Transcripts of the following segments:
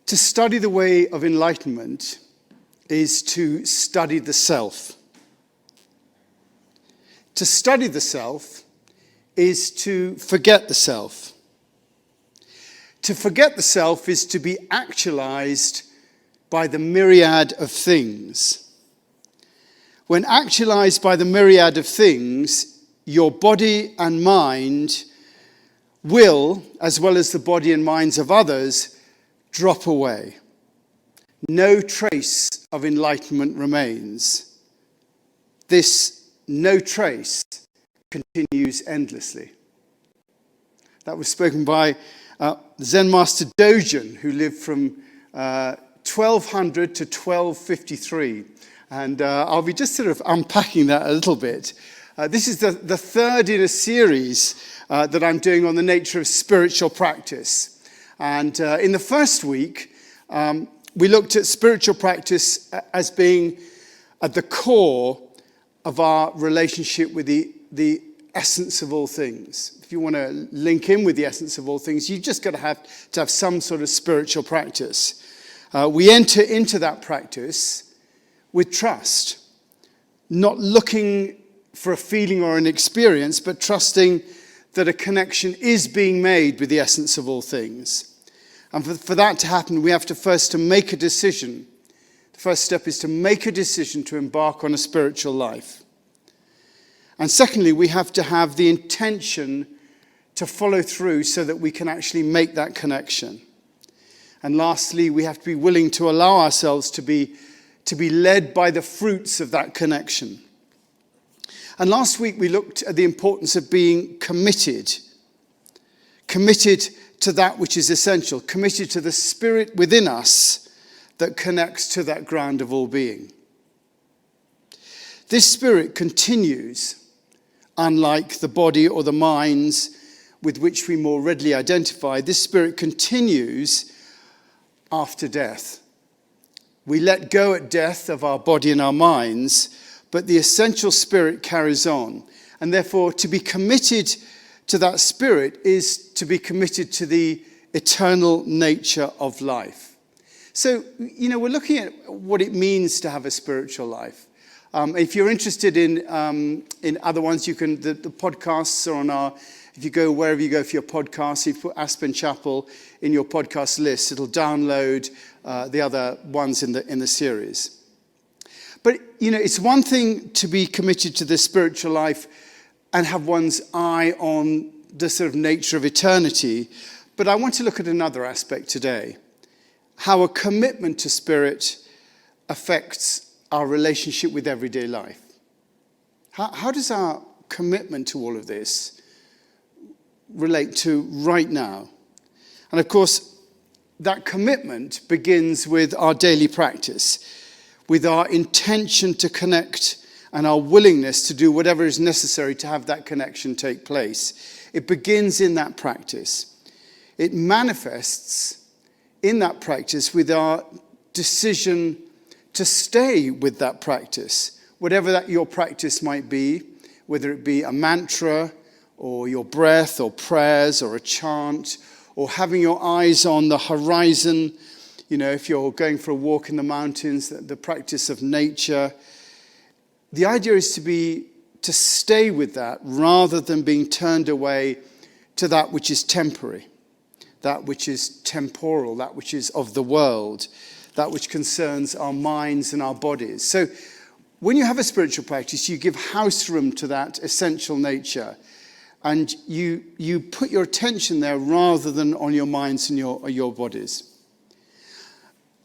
To study the way of enlightenment is to study the self. To study the self is to forget the self. To forget the self is to be actualized by the myriad of things. When actualized by the myriad of things, your body and mind will, as well as the body and minds of others, drop away. No trace of enlightenment remains. This no trace continues endlessly. That was spoken by Zen Master Dogen, who lived from 1200 to 1253. And I'll be just sort of unpacking that a little bit. This is the third in a series that I'm doing on the nature of spiritual practice. And in the first week, we looked at spiritual practice as being at the core of our relationship with the essence of all things. If you want to link in with the essence of all things, you've just got to have some sort of spiritual practice. We enter into that practice with trust, not looking for a feeling or an experience, but trusting that a connection is being made with the essence of all things. And for that to happen, we have to first to make a decision. The first step is to make a decision to embark on a spiritual life. And secondly, we have to have the intention to follow through so that we can actually make that connection. And lastly, we have to be willing to allow ourselves to be led by the fruits of that connection. And last week we looked at the importance of being committed to that which is essential, committed to the spirit within us that connects to that ground of all being. This spirit continues, unlike the body or the minds with which we more readily identify, this spirit continues after death. We let go at death of our body and our minds, but the essential spirit carries on. And therefore, to be committed to that spirit is to be committed to the eternal nature of life. So, we're looking at what it means to have a spiritual life. If you're interested in other ones, you can, the podcasts are on if you go wherever you go for your podcasts, if you put Aspen Chapel in your podcast list, it'll download the other ones in the series. But, it's one thing to be committed to the spiritual life and have one's eye on the sort of nature of eternity. But I want to look at another aspect today, how a commitment to spirit affects our relationship with everyday life. How does our commitment to all of this relate to right now? And of course, that commitment begins with our daily practice, with our intention to connect and our willingness to do whatever is necessary to have that connection take place. It begins in that practice. It manifests in that practice with our decision to stay with that practice, whatever that your practice might be, whether it be a mantra or your breath or prayers or a chant or having your eyes on the horizon. If you're going for a walk in the mountains, the practice of nature. The idea is to stay with that rather than being turned away to that which is temporary, that which is temporal, that which is of the world, that which concerns our minds and our bodies. So when you have a spiritual practice, you give house room to that essential nature, and you put your attention there rather than on your minds and your bodies.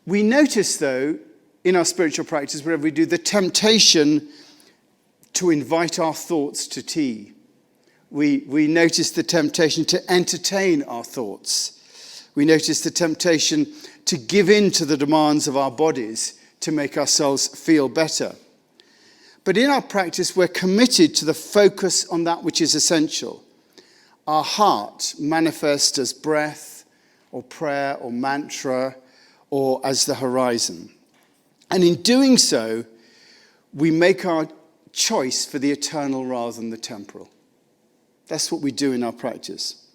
We notice, though, in our spiritual practice, wherever we do, the temptation to invite our thoughts to tea. We notice the temptation to entertain our thoughts. We notice the temptation to give in to the demands of our bodies to make ourselves feel better. But in our practice, we're committed to the focus on that which is essential. Our heart manifests as breath or prayer or mantra or as the horizon. And in doing so, we make our choice for the eternal rather than the temporal. That's what we do in our practice.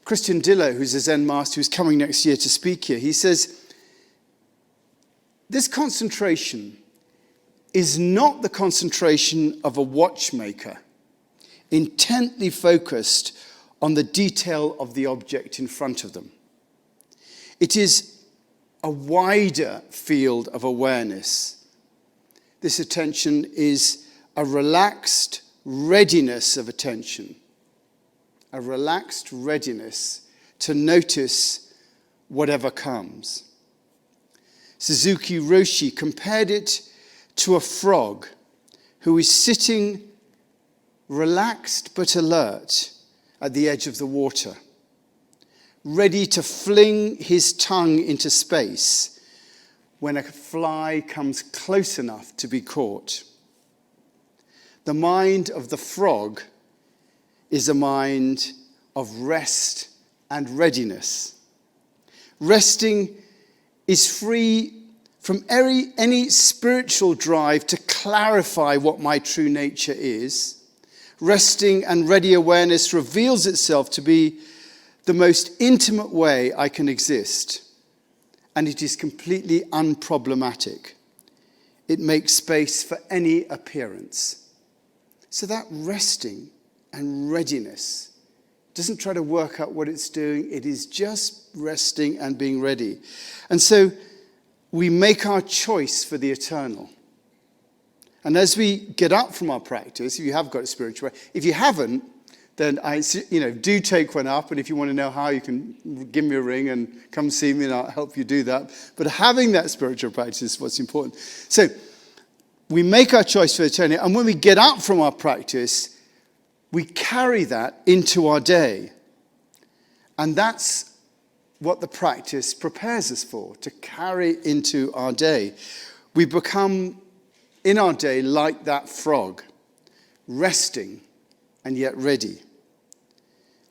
Christian Dillo, who's a Zen master who's coming next year to speak here, he says, This concentration is not the concentration of a watchmaker, intently focused on the detail of the object in front of them. It is a wider field of awareness. This attention is a relaxed readiness of attention, a relaxed readiness to notice whatever comes. Suzuki Roshi compared it to a frog who is sitting relaxed but alert at the edge of the water, ready to fling his tongue into space when a fly comes close enough to be caught. The mind of the frog is a mind of rest and readiness. Resting is free from any spiritual drive to clarify what my true nature is. Resting and ready awareness reveals itself to be the most intimate way I can exist, and it is completely unproblematic. It makes space for any appearance. So that resting and readiness doesn't try to work out what it's doing. It is just resting and being ready. And so we make our choice for the eternal. And as we get up from our practice, if you have got a spiritual, if you haven't, then do take one up. And if you want to know how, you can give me a ring and come see me and I'll help you do that. But having that spiritual practice is what's important. So we make our choice for eternity. And when we get up from our practice, we carry that into our day. And that's what the practice prepares us for, to carry into our day. We become, in our day, like that frog, resting and yet ready.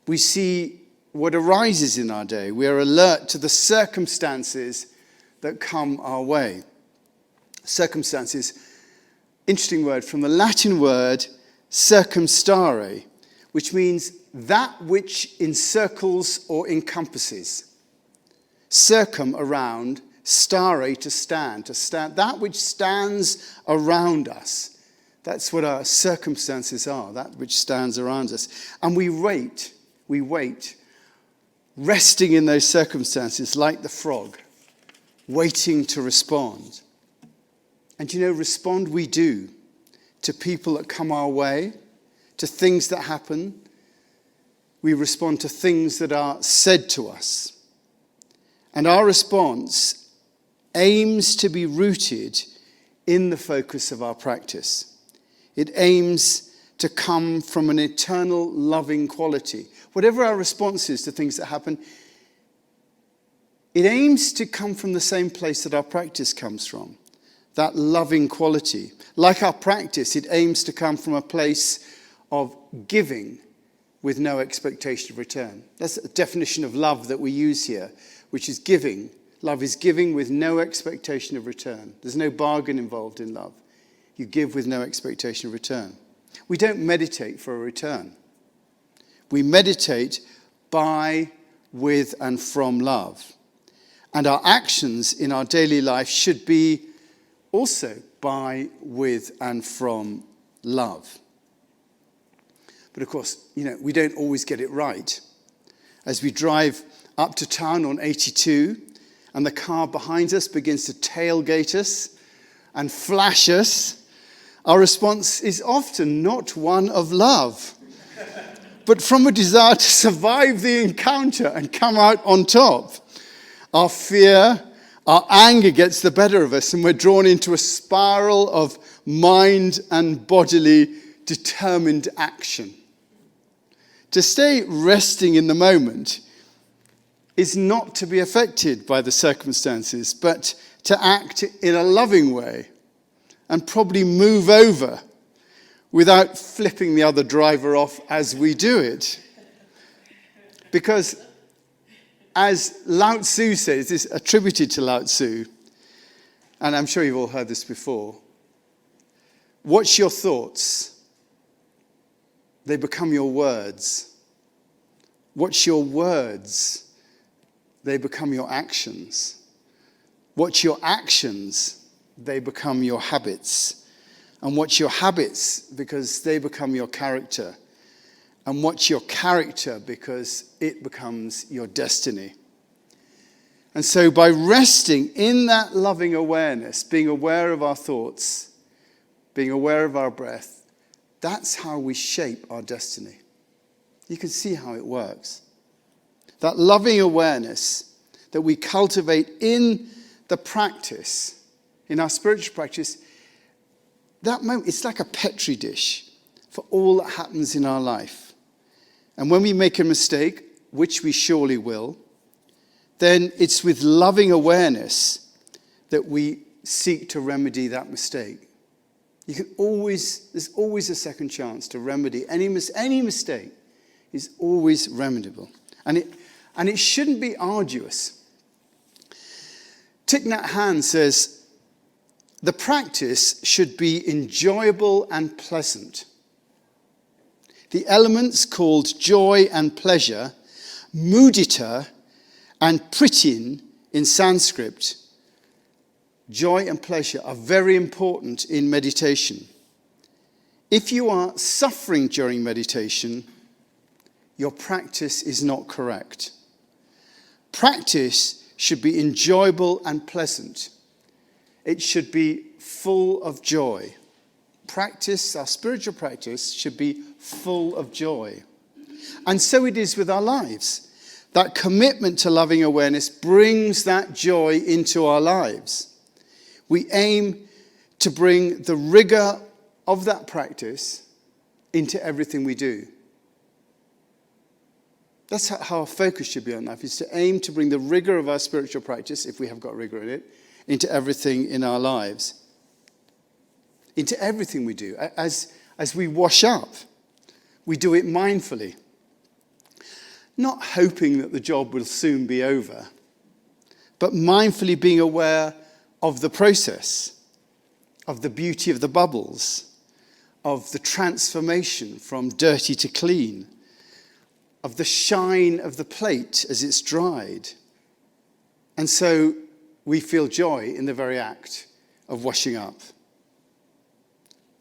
We see what arises in our day. We are alert to the circumstances that come our way. Circumstances, interesting word, from the Latin word circumstare, which means that which encircles or encompasses. Circum, around, stare, to stand, that which stands around us. That's what our circumstances are, that which stands around us. And we wait, resting in those circumstances like the frog, waiting to respond. And respond we do to people that come our way, to things that happen. We respond to things that are said to us. And our response aims to be rooted in the focus of our practice. It aims to come from an eternal loving quality. Whatever our response is to things that happen, it aims to come from the same place that our practice comes from, that loving quality. Like our practice, it aims to come from a place of giving with no expectation of return. That's the definition of love that we use here, which is giving. Love is giving with no expectation of return. There's no bargain involved in love. You give with no expectation of return. We don't meditate for a return. We meditate by, with, and from love. And our actions in our daily life should be also by, with, and from love. But of course, we don't always get it right. As we drive up to town on 82, and the car behind us begins to tailgate us and flash us, our response is often not one of love, but from a desire to survive the encounter and come out on top. Our fear, our anger gets the better of us, and we're drawn into a spiral of mind and bodily determined action. To stay resting in the moment is not to be affected by the circumstances, but to act in a loving way and probably move over without flipping the other driver off as we do it. Because as Lao Tzu says, this is attributed to Lao Tzu, and I'm sure you've all heard this before, watch your thoughts. They become your words. Watch your words. They become your actions. Watch your actions, they become your habits. And watch your habits because they become your character. And watch your character because it becomes your destiny. And so by resting in that loving awareness, being aware of our thoughts, being aware of our breath, that's how we shape our destiny. You can see how it works. That loving awareness that we cultivate in the practice, in our spiritual practice, that moment, it's like a petri dish for all that happens in our life. And when we make a mistake, which we surely will, then it's with loving awareness that we seek to remedy that mistake. There's always a second chance to remedy any mistake is always remediable. And it shouldn't be arduous. Thich Nhat Hanh says, the practice should be enjoyable and pleasant. The elements called joy and pleasure, mudita and pritin in Sanskrit, joy and pleasure are very important in meditation. If you are suffering during meditation, your practice is not correct. Practice should be enjoyable and pleasant. It should be full of joy. Practice, our spiritual practice, should be full of joy. And so it is with our lives. That commitment to loving awareness brings that joy into our lives. We aim to bring the rigor of that practice into everything we do. That's how our focus should be on life, is to aim to bring the rigor of our spiritual practice, if we have got rigor in it, into everything in our lives. Into everything we do. As we wash up, we do it mindfully. Not hoping that the job will soon be over, but mindfully being aware of the process, of the beauty of the bubbles, of the transformation from dirty to clean, of the shine of the plate as it's dried. And so we feel joy in the very act of washing up,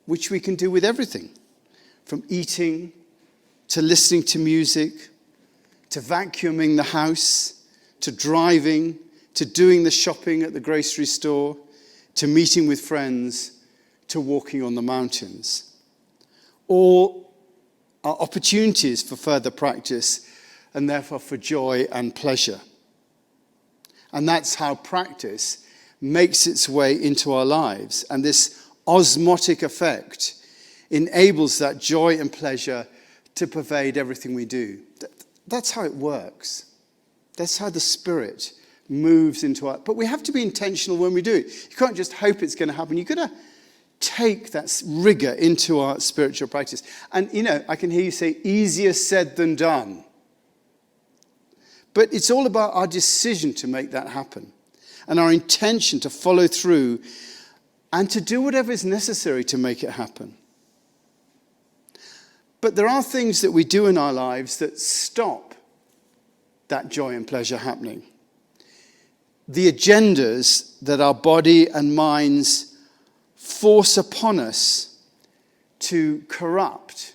which we can do with everything, from eating to listening to music, to vacuuming the house, to driving, to doing the shopping at the grocery store, to meeting with friends, to walking on the mountains. All are opportunities for further practice and therefore for joy and pleasure. And that's how practice makes its way into our lives. And this osmotic effect enables that joy and pleasure to pervade everything we do. That's how it works. That's how the Spirit moves into our... But we have to be intentional when we do it. You can't just hope it's going to happen. You've got to take that rigor into our spiritual practice. And, I can hear you say, easier said than done. But it's all about our decision to make that happen and our intention to follow through and to do whatever is necessary to make it happen. But there are things that we do in our lives that stop that joy and pleasure happening. The agendas that our body and minds force upon us to corrupt.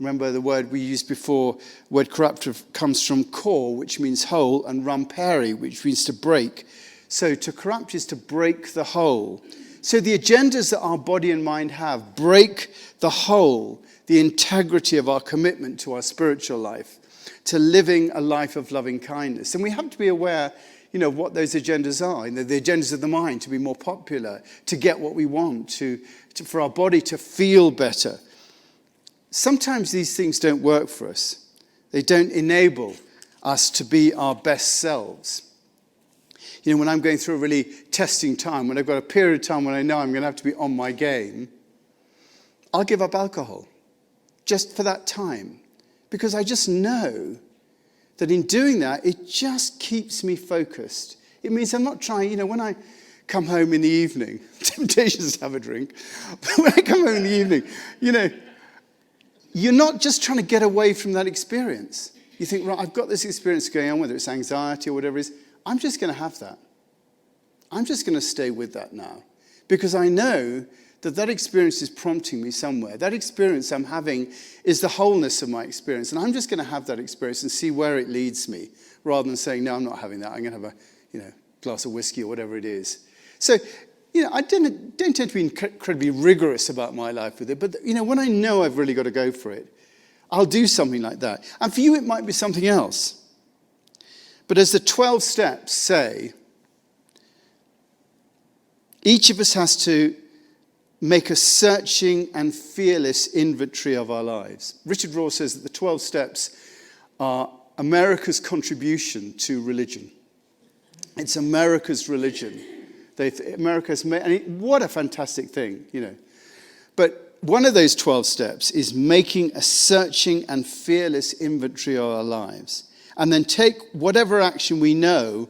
Remember the word we used before, word corrupt comes from kor, which means whole, and ramperi, which means to break. So to corrupt is to break the whole. So the agendas that our body and mind have break the whole, the integrity of our commitment to our spiritual life, to living a life of loving kindness. And we have to be aware, what those agendas are. The agendas of the mind, to be more popular, to get what we want, for our body to feel better. Sometimes these things don't work for us. They don't enable us to be our best selves. When I'm going through a really testing time, when I've got a period of time when I know I'm going to have to be on my game, I'll give up alcohol just for that time. Because I just know that in doing that, it just keeps me focused. It means I'm not trying, when I come home in the evening, temptations to have a drink, but when I come home in the evening, you're not just trying to get away from that experience. You think, right, I've got this experience going on, whether it's anxiety or whatever it is, I'm just going to have that. I'm just going to stay with that now, because I know that that experience is prompting me somewhere. That experience I'm having is the wholeness of my experience, and I'm just going to have that experience and see where it leads me, rather than saying, no, I'm not having that. I'm going to have a glass of whiskey or whatever it is. So, I don't tend to be incredibly rigorous about my life with it, but, when I know I've really got to go for it, I'll do something like that. And for you, it might be something else. But as the 12 steps say, each of us has to make a searching and fearless inventory of our lives. Richard Rohr says that the 12 steps are America's contribution to religion. It's America's religion. America's made, what a fantastic thing, But one of those 12 steps is making a searching and fearless inventory of our lives. And then take whatever action we know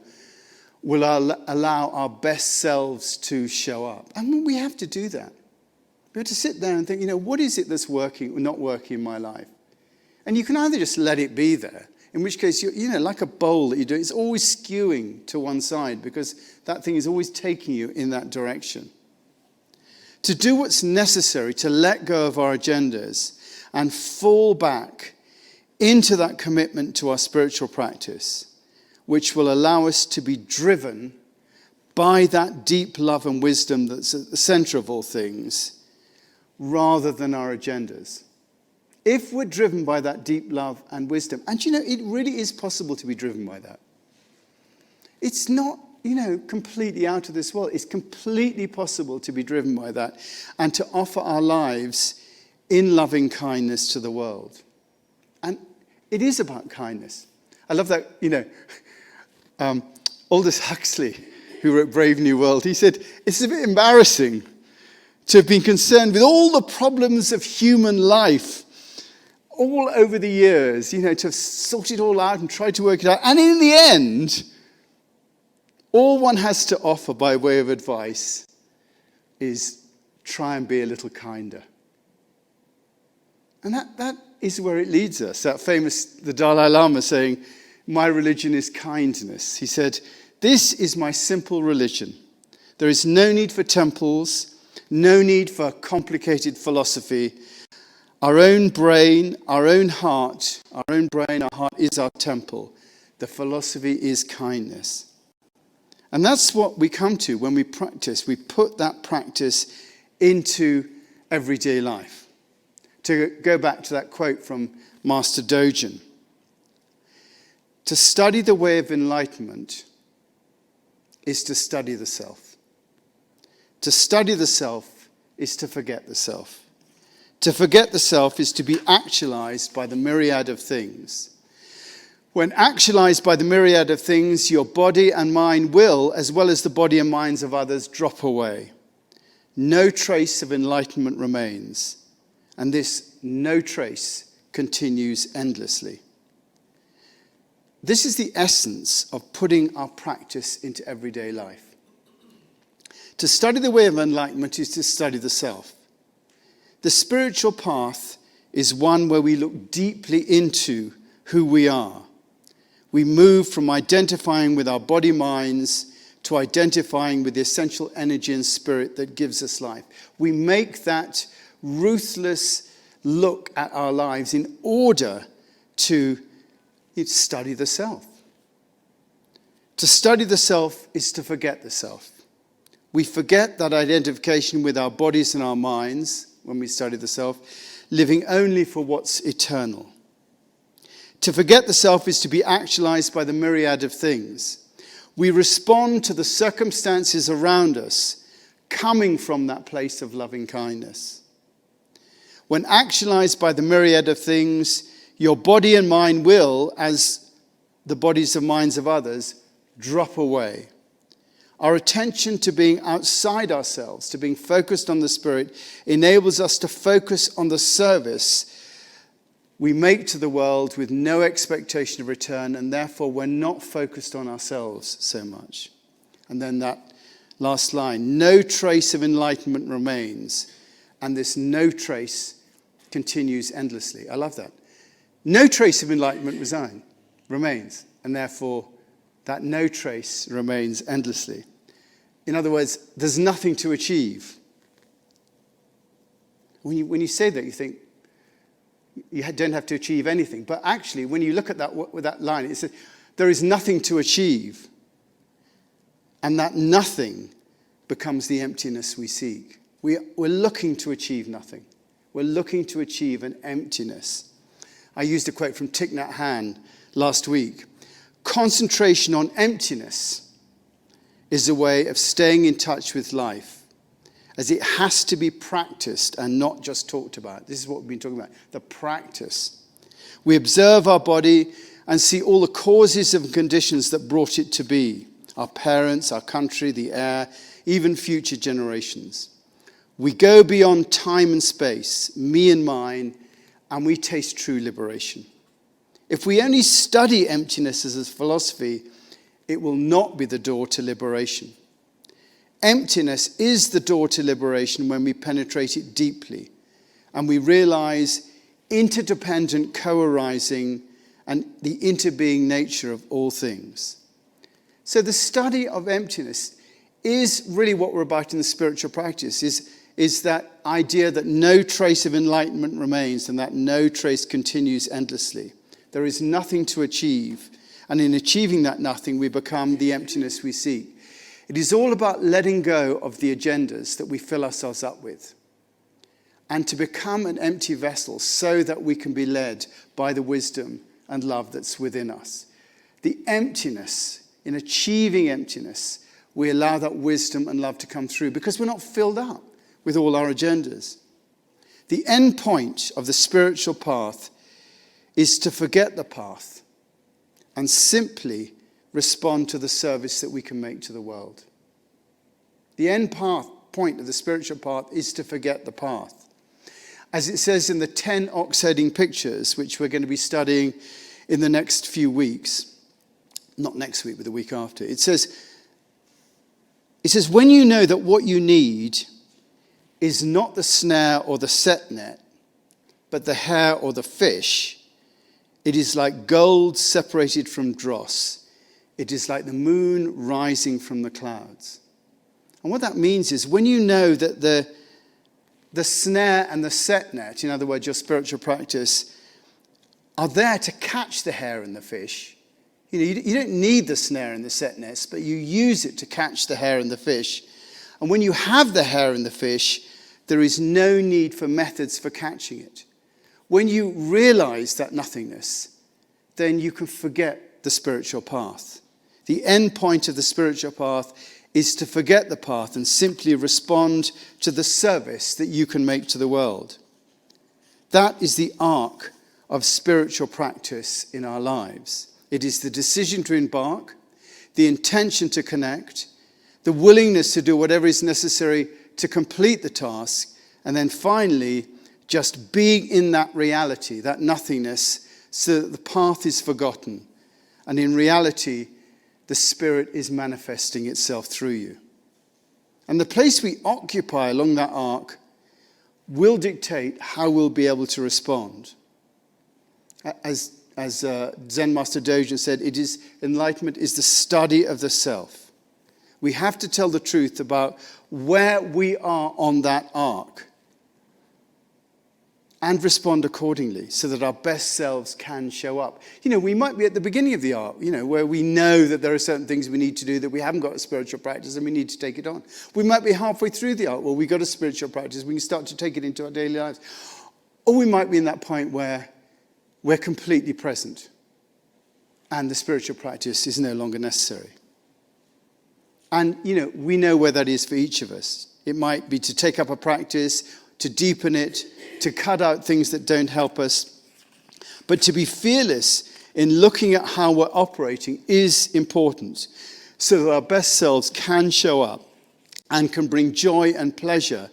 will allow our best selves to show up. And we have to do that. We have to sit there and think, what is it that's working or not working in my life? And you can either just let it be there, in which case, like a bowl that you do, it's always skewing to one side because that thing is always taking you in that direction. To do what's necessary to let go of our agendas and fall back into that commitment to our spiritual practice, which will allow us to be driven by that deep love and wisdom that's at the center of all things, rather than our agendas. If we're driven by that deep love and wisdom, and it really is possible to be driven by that. It's not, completely out of this world. It's completely possible to be driven by that and to offer our lives in loving kindness to the world. And it is about kindness. I love that, Aldous Huxley, who wrote Brave New World, he said, it's a bit embarrassing to have been concerned with all the problems of human life all over the years, to have sorted it all out and tried to work it out. And in the end, all one has to offer by way of advice is try and be a little kinder. And that is where it leads us. That famous, the Dalai Lama saying, my religion is kindness. He said, this is my simple religion. There is no need for temples, no need for complicated philosophy. Our own brain, our own heart, our heart is our temple. The philosophy is kindness. And that's what we come to when we practice. We put that practice into everyday life. To go back to that quote from Master Dogen. To study the way of enlightenment is to study the self. To study the self is to forget the self. To forget the self is to be actualized by the myriad of things. When actualized by the myriad of things, your body and mind will, as well as the body and minds of others, drop away. No trace of enlightenment remains. And this no trace continues endlessly. This is the essence of putting our practice into everyday life. To study the way of enlightenment is to study the self. The spiritual path is one where we look deeply into who we are. We move from identifying with our body minds to identifying with the essential energy and spirit that gives us life. We make that ruthless look at our lives in order to study the self. To study the self is to forget the self. We forget that identification with our bodies and our minds when we study the self, living only for what's eternal. To forget the self is to be actualized by the myriad of things. We respond to the circumstances around us coming from that place of loving kindness. When actualized by the myriad of things, your body and mind will, as the bodies and minds of others, drop away. Our attention to being outside ourselves, to being focused on the Spirit, enables us to focus on the service we make to the world with no expectation of return, and therefore we're not focused on ourselves so much. And then that last line, no trace of enlightenment remains, and this no trace continues endlessly. I love that. No trace of enlightenment remains, and therefore that no trace remains endlessly. In other words, there's nothing to achieve. When you say that, you think you don't have to achieve anything. But actually, when you look at that with that line, it says there is nothing to achieve. And that nothing becomes the emptiness we seek. We're looking to achieve nothing. We're looking to achieve an emptiness. I used a quote from Thich Nhat Hanh last week. Concentration on emptiness is a way of staying in touch with life, as it has to be practiced and not just talked about. This is what we've been talking about, the practice. We observe our body and see all the causes and conditions that brought it to be. Our parents, our country, the air, even future generations. We go beyond time and space, me and mine, and we taste true liberation. If we only study emptiness as a philosophy, it will not be the door to liberation. Emptiness is the door to liberation when we penetrate it deeply and we realize interdependent co-arising and the interbeing nature of all things. So the study of emptiness is really what we're about in the spiritual practice, is that idea that no trace of enlightenment remains and that no trace continues endlessly. There is nothing to achieve, and in achieving that nothing, we become the emptiness we seek. It is all about letting go of the agendas that we fill ourselves up with and to become an empty vessel so that we can be led by the wisdom and love that's within us. The emptiness, in achieving emptiness, we allow that wisdom and love to come through because we're not filled up with all our agendas. The end point of the spiritual path is to forget the path and simply respond to the service that we can make to the world. The end point of the spiritual path is to forget the path. As it says in the 10 ox-heading pictures, which we're going to be studying in the next few weeks, not next week, but the week after, it says, when you know that what you need is not the snare or the set net, but the hare or the fish, it is like gold separated from dross. It is like the moon rising from the clouds. And what that means is when you know that the snare and the set net, in other words, your spiritual practice, are there to catch the hare and the fish. You don't need the snare and the set nets, but you use it to catch the hare and the fish. And when you have the hare and the fish, there is no need for methods for catching it. When you realize that nothingness, then you can forget the spiritual path. The end point of the spiritual path is to forget the path and simply respond to the service that you can make to the world. That is the arc of spiritual practice in our lives. It is the decision to embark, the intention to connect, the willingness to do whatever is necessary to complete the task, and then finally, just being in that reality, that nothingness, so that the path is forgotten. And in reality, the Spirit is manifesting itself through you. And the place we occupy along that arc will dictate how we'll be able to respond. As Zen Master Dogen said, enlightenment is the study of the self. We have to tell the truth about where we are on that arc and respond accordingly so that our best selves can show up. We might be at the beginning of the arc, where we know that there are certain things we need to do that we haven't got a spiritual practice and we need to take it on. We might be halfway through the arc, we've got a spiritual practice, we can start to take it into our daily lives. Or we might be in that point where we're completely present and the spiritual practice is no longer necessary. And, we know where that is for each of us. It might be to take up a practice, to deepen it, to cut out things that don't help us. But to be fearless in looking at how we're operating is important so that our best selves can show up and can bring joy and pleasure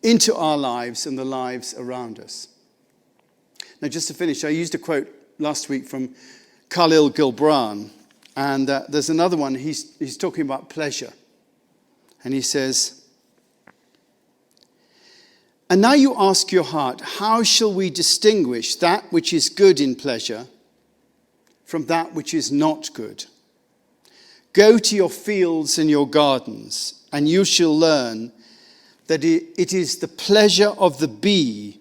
into our lives and the lives around us. Now, just to finish, I used a quote last week from Khalil Gibran, and there's another one. He's talking about pleasure. And he says, "And now you ask your heart, how shall we distinguish that which is good in pleasure from that which is not good? Go to your fields and your gardens and you shall learn that it is the pleasure of the bee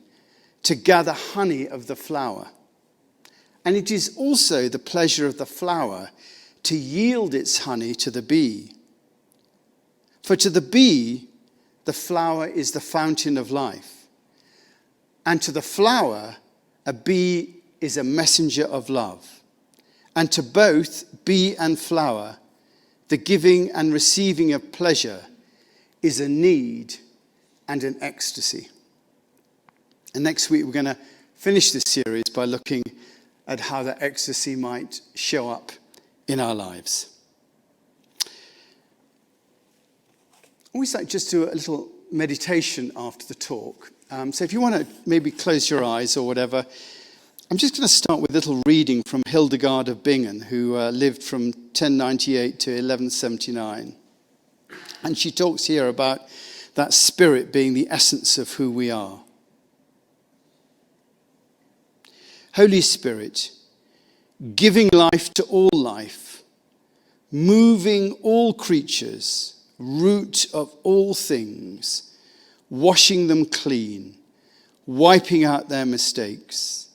to gather honey of the flower. And it is also the pleasure of the flower to yield its honey to the bee. For to the bee, the flower is the fountain of life. And to the flower, a bee is a messenger of love. And to both bee and flower, the giving and receiving of pleasure is a need and an ecstasy. And next week we're going to finish this series by looking at how that ecstasy might show up in our lives. I always like just do a little meditation after the talk. So if you want to maybe close your eyes or whatever, I'm just going to start with a little reading from Hildegard of Bingen, who lived from 1098 to 1179. And she talks here about that spirit being the essence of who we are. Holy Spirit, giving life to all life, moving all creatures, root of all things, washing them clean, wiping out their mistakes,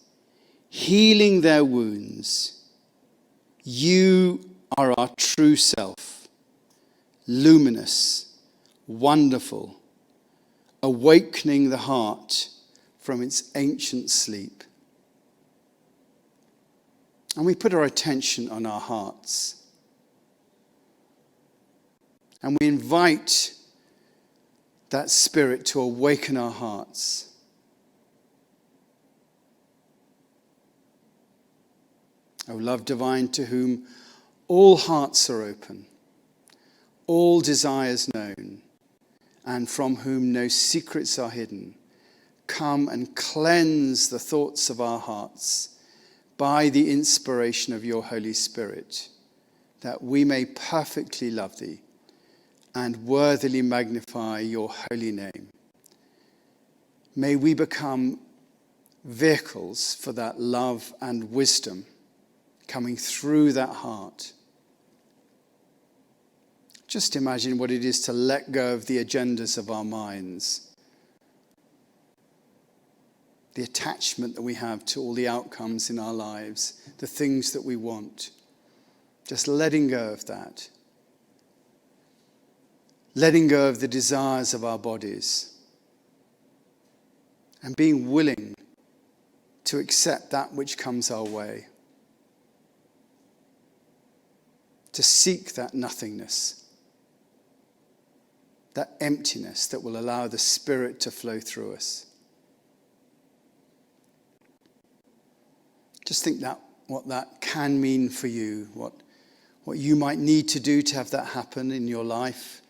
healing their wounds. You are our true self, luminous, wonderful, awakening the heart from its ancient sleep. And we put our attention on our hearts. And we invite that spirit to awaken our hearts. O love divine, to whom all hearts are open, all desires known, and from whom no secrets are hidden, come and cleanse the thoughts of our hearts by the inspiration of your Holy Spirit, that we may perfectly love thee and worthily magnify your holy name. May we become vehicles for that love and wisdom coming through that heart. Just imagine what it is to let go of the agendas of our minds, the attachment that we have to all the outcomes in our lives, the things that we want. Just letting go of that. Letting go of the desires of our bodies. And being willing to accept that which comes our way. To seek that nothingness. That emptiness that will allow the Spirit to flow through us. Just think that what that can mean for you, what you might need to do to have that happen in your life,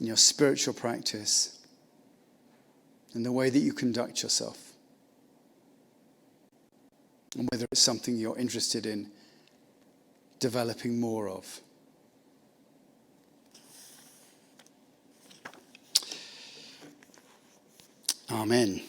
in your spiritual practice, in the way that you conduct yourself. And whether it's something you're interested in developing more of. Amen.